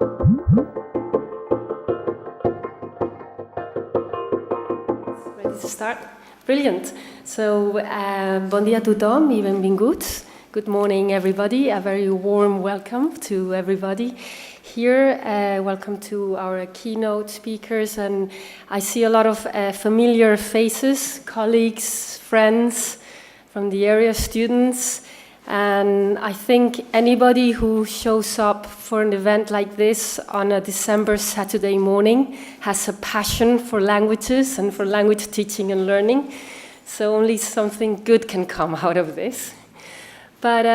Ready to start? Brilliant. So, bon dia a tothom i benvinguts. Good morning, everybody. A very warm welcome to everybody here. Welcome to our keynote speakers. And I see a lot of familiar faces, colleagues, friends from the area, students. And I think anybody who shows up for an event like this on a December Saturday morning has a passion for languages and for language teaching and learning. So only something good can come out of this. But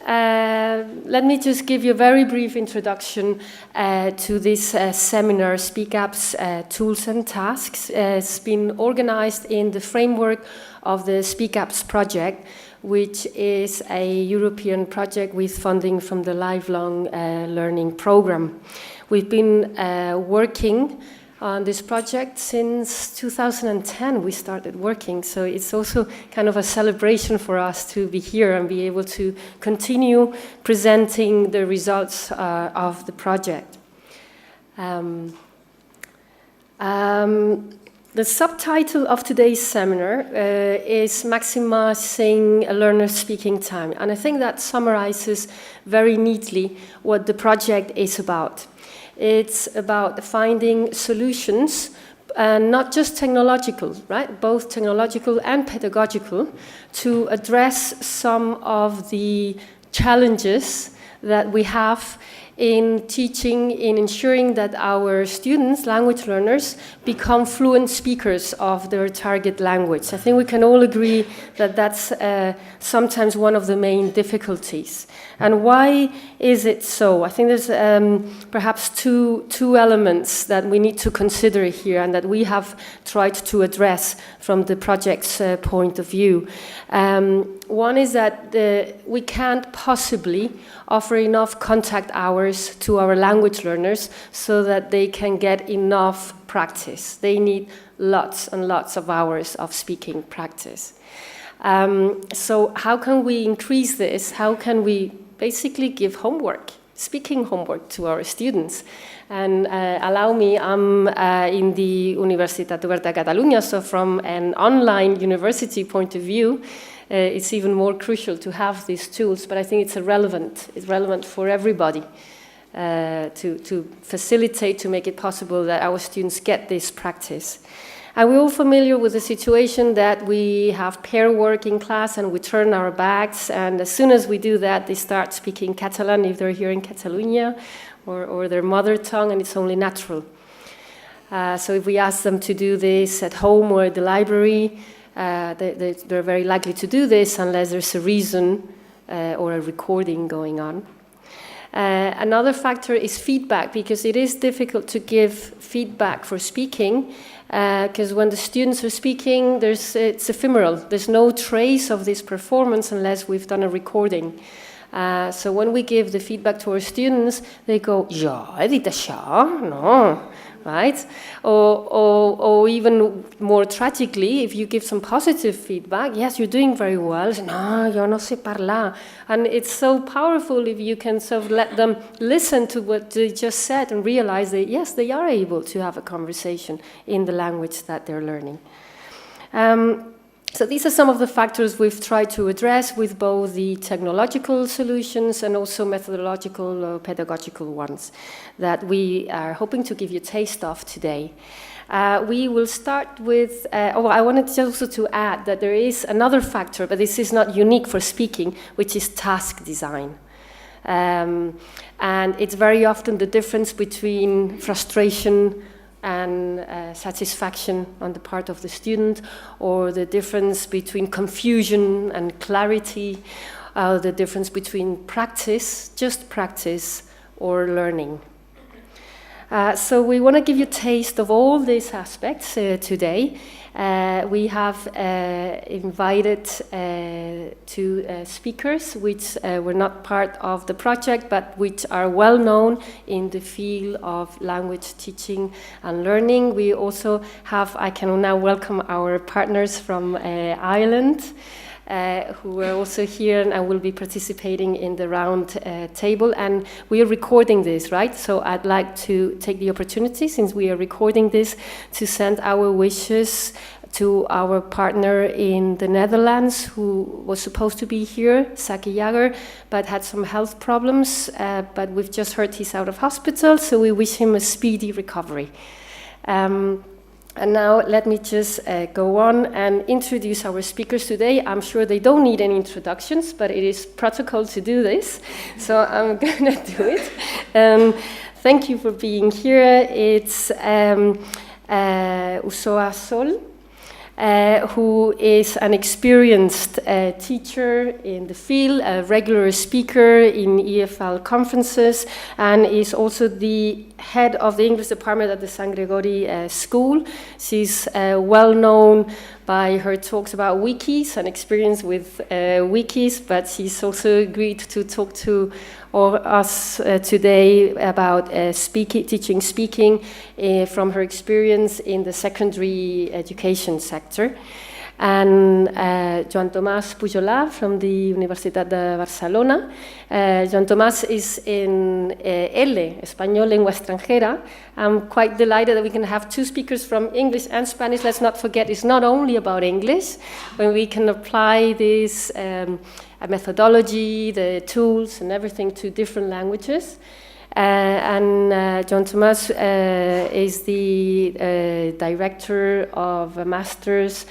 let me just give you a very brief introduction to this seminar, Speak Up's Tools and Tasks. It's been organized in the framework of the Speak Up's project, which is a European project with funding from the Lifelong Learning Program. We've been working on this project since 2010. We started working, so it's also kind of a celebration for us to be here and be able to continue presenting the results of the project. The subtitle of today's seminar is Maximizing a Learner's Speaking Time, and I think that summarizes very neatly what the project is about. It's about finding solutions, not just technological, right? Both technological and pedagogical, to address some of the challenges that we have in teaching, in ensuring that our students, language learners, become fluent speakers of their target language. I think we can all agree that that's sometimes one of the main difficulties. And why is it so? I think there's perhaps two elements that we need to consider here and that we have tried to address from the project's point of view. One is that we can't possibly offer enough contact hours to our language learners so that they can get enough practice. They need lots and lots of hours of speaking practice. So how can we increase this? How can we basically give homework, speaking homework to our students? And allow me, I'm in the Universitat Oberta de Catalunya, so from an online university point of view, it's even more crucial to have these tools, but I think it's relevant for everybody to facilitate, to make it possible that our students get this practice. And we're all familiar with the situation that we have pair work in class and we turn our backs, and as soon as we do that, they start speaking Catalan if they're here in Catalonia, or their mother tongue, and it's only natural. So if we ask them to do this at home or at the library, they're very likely to do this unless there's a reason or a recording going on. Another factor is feedback, because it is difficult to give feedback for speaking, because when the students are speaking, it's ephemeral. There's no trace of this performance unless we've done a recording. So when we give the feedback to our students, they go, "Ja, he dit això? No." Right? Or even more tragically, if you give some positive feedback, yes, you're doing very well. No, yo no sé parlar. And it's so powerful if you can sort of let them listen to what they just said and realize that, yes, they are able to have a conversation in the language that they're learning. So these are some of the factors we've tried to address with both the technological solutions and also methodological or pedagogical ones that we are hoping to give you a taste of today. We will start with, I wanted also to add that there is another factor, but this is not unique for speaking, which is task design. And it's very often the difference between frustration and satisfaction on the part of the student, or the difference between confusion and clarity, the difference between practice, just practice, or learning. So we want to give you a taste of all these aspects today. We have invited two speakers which were not part of the project, but which are well known in the field of language teaching and learning. We also have, I can now welcome our partners from Ireland. who are also here and will be participating in the round table. And we are recording this, right? So I'd like to take the opportunity, since we are recording this, to send our wishes to our partner in the Netherlands, who was supposed to be here, Saki Jager, but had some health problems. But we've just heard he's out of hospital, so we wish him a speedy recovery. And now let me just go on and introduce our speakers today. I'm sure they don't need any introductions, but it is protocol to do this, so I'm gonna do it. Thank you for being here. It's Usoa Sol, who is an experienced teacher in the field, a regular speaker in EFL conferences, and is also the head of the English department at the San Gregori School. She's well known by her talks about wikis and experience with wikis, but she's also agreed to talk to us today about teaching speaking from her experience in the secondary education sector. And Joan Tomàs Pujolà from the Universitat de Barcelona. Joan Tomàs is in ELE, Español Lengua Extranjera. I'm quite delighted that we can have two speakers from English and Spanish. Let's not forget, it's not only about English, when we can apply this methodology, the tools and everything to different languages. Joan Tomàs is the director of a master's,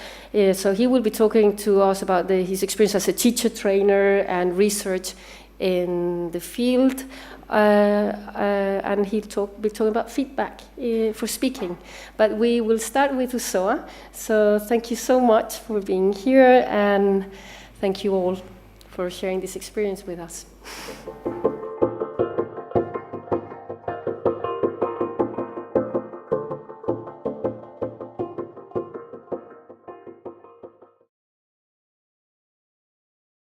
so he will be talking to us about his experience as a teacher trainer and research in the field, and he'll be talking about feedback for speaking. But we will start with Usoa, so thank you so much for being here, and thank you all for sharing this experience with us.